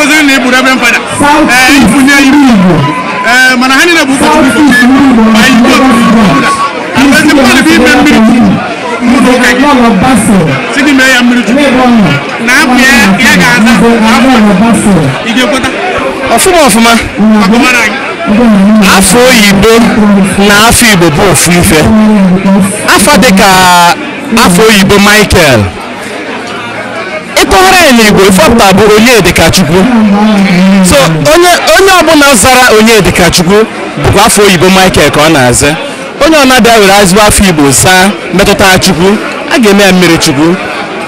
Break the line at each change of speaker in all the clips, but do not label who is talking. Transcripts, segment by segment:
gozi na ibu Reverend Father ifunye ibu mana ha niile bụ ụkọchukwu ma igbo ezi mmadụ bụ ime mmiri mụ na ụka gị si gị mee ya mmiri chukwu na apụ ya ga-aza ị ga-ekweta
ọfụma afọ oyibo na afọ igbo bụ ofu ife afọ dịka afọ oyibo Michael ịkọghara ya n'Igbo ifọpụta bụ Onyedikachukwu so onye ọbụla zara Onyedikachukwu bụkwa afọ oyibo Michael ka ọ na-aza onye ọ na-abịa were azụ afọ Igbo zaa metụta Chukwu a ga-eme ya mmiri Chukwu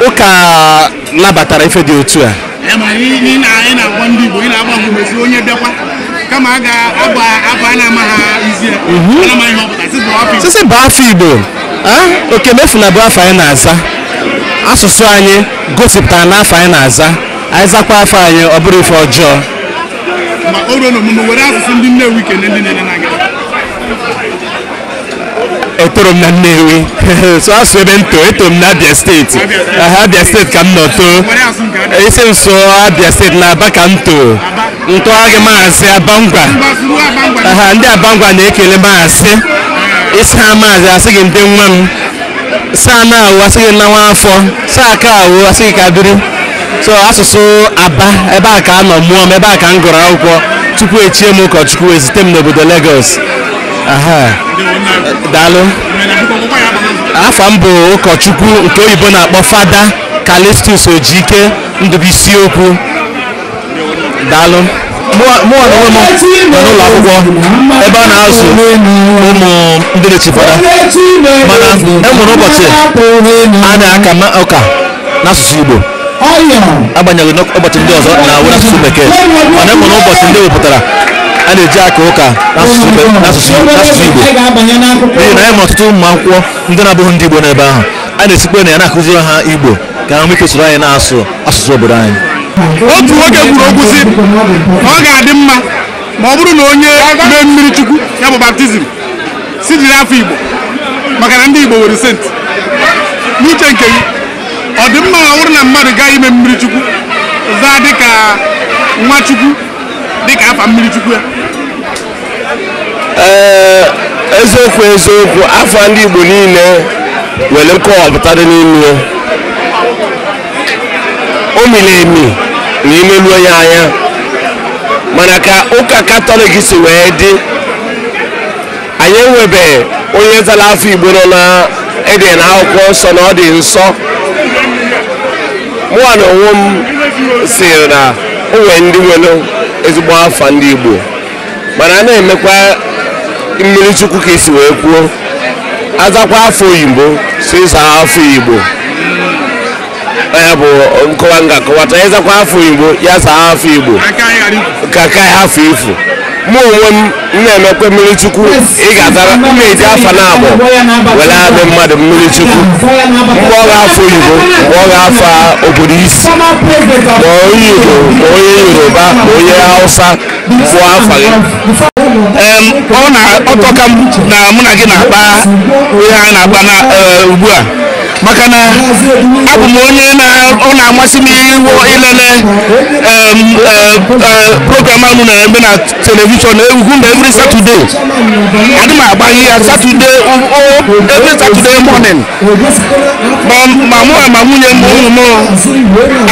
ụka nabatara ife dị otu a
kama aga na-ama ha izie
sisi bụ afọ Igbo oke mefuna bụ afọ anyị na-aza asụsụ anyị gosipụtara n'afọ anyị na-aza anyị zakwa afọ anyị ọ bụrụ ife ọjọọ
ma o ruo n'omume were asụsụ ndị Nnewi kene ndị na-ele na-aga
etoro m na Nnewi so asụ ebe nto eto m na Abia steeti Abia steeti ka m nọ too isi nso Abia steeti na Aba ka m too ntụgharị maazị Abangwa ndị Abangwa na-ekele maazị isi ha maazị asị gị ndị nwa m saa na awụ asị gị na nwa afọ saa aka awụ asị gị ka biri so asụsụ Aba ebe a ka a nọ mụọ m ebe a ka m gụrụ akwụkwọ tupu echie m ụkọchukwu ezite m n'obodo Lagos daalụ afọ m bụ ụkọchukwu nke oyibo na-akpọ Fada Calistus Ojike Ndụbụisi Okwu daalụ mụ onwe m nọ n'ụlọ akwụkwọ ebe a na-azụ ụmụ ndị na-echifara mana enwere ụbọchị a na-aka ụka n'asụsụ Igbo agbanyeghị n'ụbọchị ndị ọzọ na-awụ n'asụsụ Bekee mana enwere ụbọchị ndị wepụtara a na-eji aka ụka n'asụsụ Igbo n'ihi na anyị ma ọtụtụ ụmụ akwụkwọ ndị na-abụghị ndị Igbo n'ebe ahụ a na-esikwa na ya na-akụziri ha Igbo ka ha nwee ike soro anyị na-asụ asụsụ obodo anyị
otu nwoke kwuru okwu si na ọ ga-adị mma ma ọ bụrụ na onye mee mmiri Chukwu ya bụ baptizim si jiri afọ Igbo maka na ndị Igbo nwere senti n'uche nke gị ọ dị mma ma ọ bụrụ na mmadụ gaa ime mmiri Chukwu zaa dịka nwa Chukwu dịka afa mmiri Chukwu ya
eziokwu afọ ndị Igbo niile nwere nkọwapụta dị n'ime ya o miri emi na imelu onye anya mana ka ụka Katọlik si wee dị anyị enwebeghị onye zara afọ Igbo nọ na ede na akwụkwọ nsọ na ọ dị nsọ mụwa na onwe m siri na o nwere ndị nwere ezigbo afọ ndị Igbo mana a na-emekwa mmiri Chukwu ka esi wee kwuo azakwa afọ oyibo si zaa afọ Igbo ya bụ nkọwa nga-akọwata ịzakwa afọ Igbo ya zaa afọ Igbo ka aka ya afọ ifu mụ onwe m na-emekwa mmiri Chukwu ị ga-azara na-eji afa na abụọ were amị mmadụ mmiri Chukwu mgbe ọ ga-afọ Igbo mgbe ọ ga-afọ obodo isi ma onye Igbo ma onye Yoruba ma onye Hausa bụ afa gị ọ tọka m na mụ na gị na-akpa ihe anyị na-akpa na ugbu a maka na abụ m onye ọ na-amasị m ilele program ahụ na-eme na telivishọn Ugwumba every Saturday adị m agbaghị ya every Saturday morning ma mụ ma nwunye m ụmụ m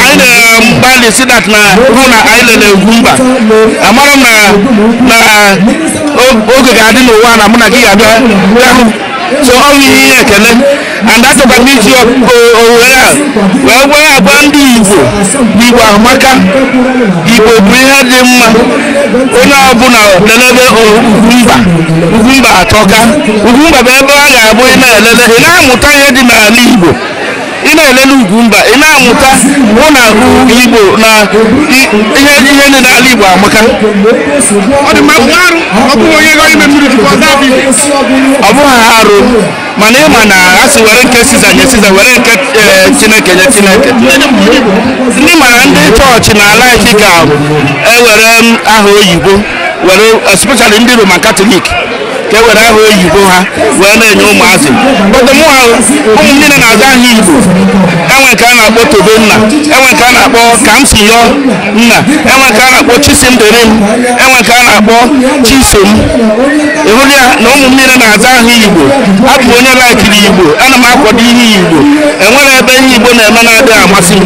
anyị na-agbalị si dat na hụ na anyị lele Ugwumba amara m na oge ga-adị n'ụwa na mụ na gị ga-abịa hụ so ọ bụ ihe ekele and atụkwa m iji ohere a wee agwa ndị Igbo ahụmaka Igbo bụ ihe dị mma onye ọbụla lelebe Ugwumba atọka Ugwumba bụ ebe a ga-abụ ị na-elele ị na-amụta ihe dị n'ala Igbo ị na-elele Ugwumba ị na-amụta hụ na Igbo na ihe dị n'ala Igbo amaka ọ dị mma ọ bụghị onye gọ ime mmiri Chukwu ọ bụghị arụ mana ịma na a sị were nke Siza nye Siza were nke Chineke nye Chineke ndị mara ndị chọọchị n'ala anyị ka ewere aha oyibo were especially ndị Roman Catholic ka ewere aha oyibo ha wee na-enye ụmụazị ụmụ niile na-aza aha Igbo enwe nke a na-akpọ Tobonna enwe nke a na-akpọ na-akpọ Kamsiyo nna, enwe nke a na-akpọ Chisimderim, enwe nke a na-akpọ Chisom. ịhụrụ ya na ụmụ mmiri na-aza ahụ Igbo. Abụ onye laikiri Igbo, ana m akwado ihe Igbo, enwere ebe ihe Igbo na-eme na-adịghị amasị m.